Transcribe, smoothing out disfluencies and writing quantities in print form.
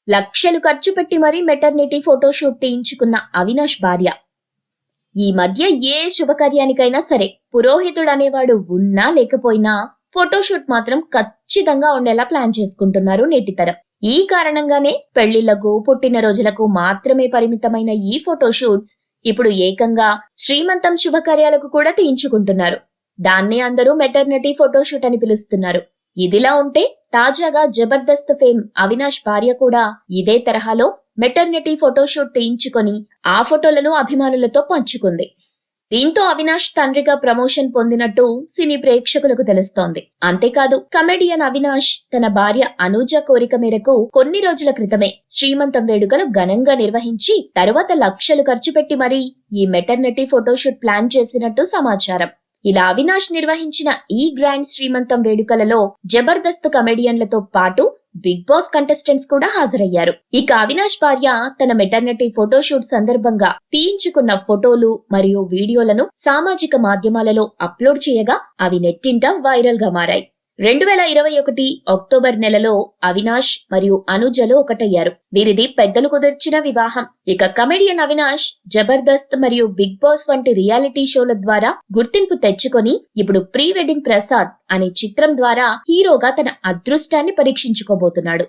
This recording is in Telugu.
లక్షలు ఖర్చు పెట్టి మరీ మెటర్నిటీ ఫోటోషూట్ తీయించుకున్న అవినాష్ భార్య. ఈ మధ్య ఏ శుభకార్యానికైనా సరే పురోహితుడు అనేవాడు ఉన్నా లేకపోయినా ఫోటోషూట్ మాత్రం ఖచ్చితంగా ఉండేలా ప్లాన్ చేసుకుంటున్నారు నేటితరం. ఈ కారణంగానే పెళ్లిళ్లకు, పుట్టినరోజులకు మాత్రమే పరిమితమైన ఈ ఫోటోషూట్స్ ఇప్పుడు ఏకంగా శ్రీమంతం శుభకార్యాలకు కూడా తీయించుకుంటున్నారు. దాన్నే అందరూ మెటర్నిటీ ఫోటోషూట్ అని పిలుస్తున్నారు. ఇదిలా ఉంటే తాజాగా జబర్దస్త్ ఫేమ్ అవినాష్ భార్య కూడా ఇదే తరహాలో మెటర్నిటీ ఫోటోషూట్ తీయించుకొని ఆ ఫోటోలను అభిమానులతో పంచుకుంది. దీంతో అవినాష్ తండ్రిగా ప్రమోషన్ పొందినట్టు సినీ ప్రేక్షకులకు తెలుస్తోంది. అంతేకాదు, కమెడియన్ అవినాష్ తన భార్య అనూజ కోరిక మేరకు కొన్ని రోజుల క్రితమే శ్రీమంతం వేడుకలు ఘనంగా నిర్వహించి తరువాత లక్షలు ఖర్చు పెట్టి మరీ ఈ మెటర్నిటీ ఫోటోషూట్ ప్లాన్ చేసినట్టు సమాచారం. ఇలా అవినాష్ నిర్వహించిన ఈ గ్రాండ్ శ్రీమంతం వేడుకలలో జబర్దస్త్ కమెడియన్లతో పాటు బిగ్ బాస్ కంటెస్టెంట్స్ కూడా హాజరయ్యారు. ఇక అవినాష్ భార్య తన మెటర్నిటీ ఫోటోషూట్ సందర్భంగా తీయించుకున్న ఫోటోలు మరియు వీడియోలను సామాజిక మాధ్యమాలలో అప్లోడ్ చేయగా అవి నెట్టింట వైరల్ గా మారాయి. 2021 అక్టోబర్ నెలలో అవినాష్ మరియు అనుజలు ఒకటయ్యారు. వీరిది పెద్దలు కుదిర్చిన వివాహం. ఇక కమెడియన్ అవినాష్ జబర్దస్త్ మరియు బిగ్ బాస్ వంటి రియాలిటీ షోల ద్వారా గుర్తింపు తెచ్చుకొని ఇప్పుడు ప్రీ వెడ్డింగ్ ప్రసాద్ అనే చిత్రం ద్వారా హీరోగా తన అదృష్టాన్ని పరీక్షించుకోబోతున్నాడు.